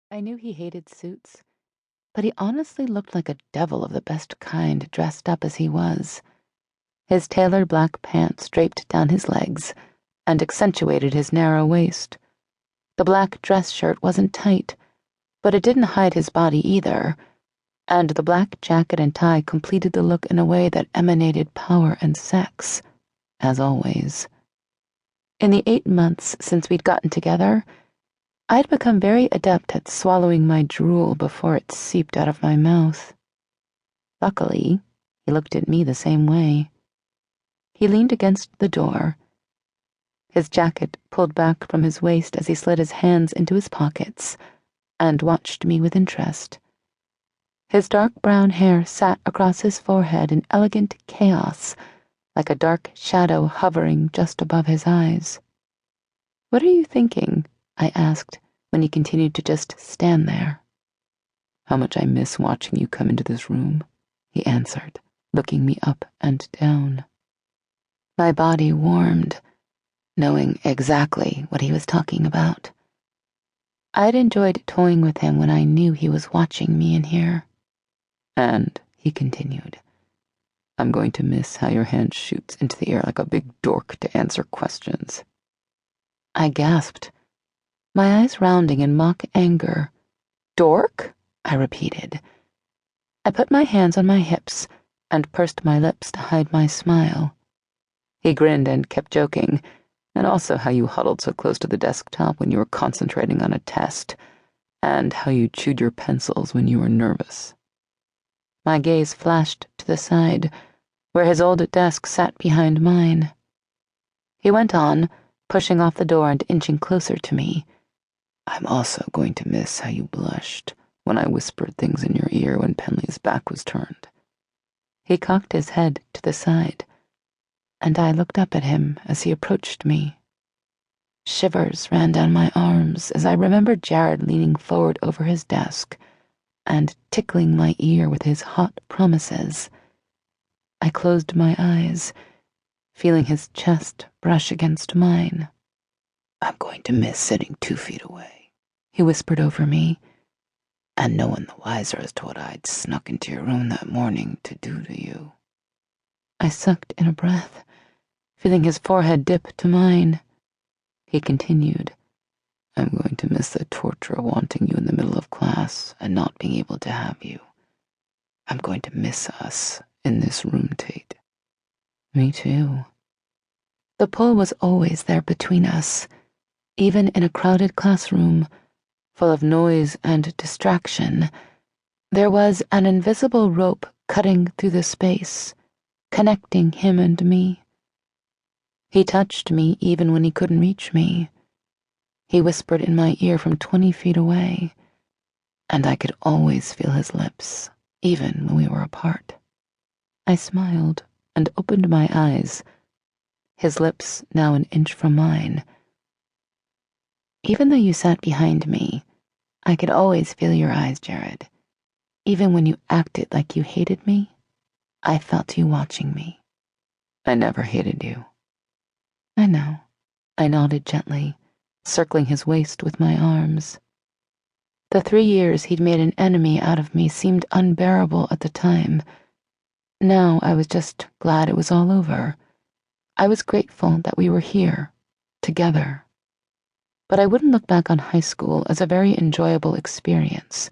I knew he hated suits, but he honestly looked like a devil of the best kind dressed up as he was. His tailored black pants draped down his legs and accentuated his narrow waist. The black dress shirt wasn't tight, but it didn't hide his body either, and the black jacket and tie completed the look in a way that emanated power and sex, as always. In the 8 months since we'd gotten together, I'd become very adept at swallowing my drool before it seeped out of my mouth. Luckily, he looked at me the same way. He leaned against the door, his jacket pulled back from his waist as he slid his hands into his pockets, and watched me with interest. His dark brown hair sat across his forehead in elegant chaos, like a dark shadow hovering just above his eyes. "What are you thinking?" I asked, when he continued to just stand there. "How much I miss watching you come into this room," he answered, looking me up and down. My body warmed, knowing exactly what he was talking about. I'd enjoyed toying with him when I knew he was watching me in here. "And," he continued, "I'm going to miss how your hand shoots into the air like a big dork to answer questions." I gasped, my eyes rounding in mock anger. "Dork?" I repeated. I put my hands on my hips and pursed my lips to hide my smile. He grinned and kept joking, and also how you huddled so close to the desktop when you were concentrating on a test, and how you chewed your pencils when you were nervous. My gaze flashed to the side, where his old desk sat behind mine. He went on, pushing off the door and inching closer to me. "I'm also going to miss how you blushed when I whispered things in your ear when Penley's back was turned." He cocked his head to the side, and I looked up at him as he approached me. Shivers ran down my arms as I remembered Jared leaning forward over his desk and tickling my ear with his hot promises. I closed my eyes, feeling his chest brush against mine. "I'm going to miss sitting 2 feet away," he whispered over me, "and no one the wiser as to what I'd snuck into your room that morning to do to you." I sucked in a breath, feeling his forehead dip to mine. He continued, "I'm going to miss the torture of wanting you in the middle of class and not being able to have you. I'm going to miss us in this room, Tate." Me too. The pull was always there between us, even in a crowded classroom, full of noise and distraction. There was an invisible rope cutting through the space, connecting him and me. He touched me even when he couldn't reach me. He whispered in my ear from 20 feet away, and I could always feel his lips, even when we were apart. I smiled and opened my eyes, his lips now an inch from mine. "Even though you sat behind me, I could always feel your eyes, Jared. Even when you acted like you hated me, I felt you watching me." "I never hated you." "I know." I nodded gently, circling his waist with my arms. The 3 years he'd made an enemy out of me seemed unbearable at the time. Now I was just glad it was all over. I was grateful that we were here, together. But I wouldn't look back on high school as a very enjoyable experience,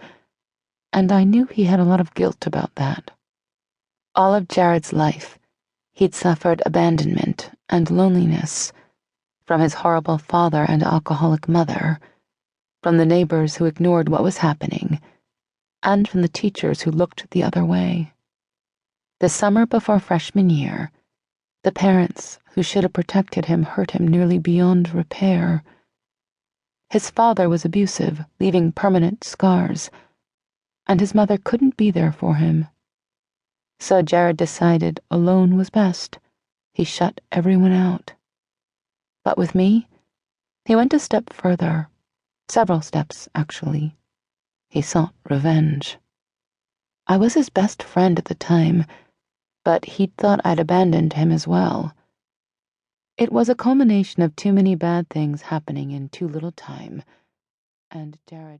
and I knew he had a lot of guilt about that. All of Jared's life, he'd suffered abandonment and loneliness, from his horrible father and alcoholic mother, from the neighbors who ignored what was happening, and from the teachers who looked the other way. The summer before freshman year, the parents who should have protected him hurt him nearly beyond repair. His father was abusive, leaving permanent scars, and his mother couldn't be there for him. So Jared decided alone was best. He shut everyone out. But with me, he went a step further, several steps, actually. He sought revenge. I was his best friend at the time, but he'd thought I'd abandoned him as well. It was a culmination of too many bad things happening in too little time, and Jared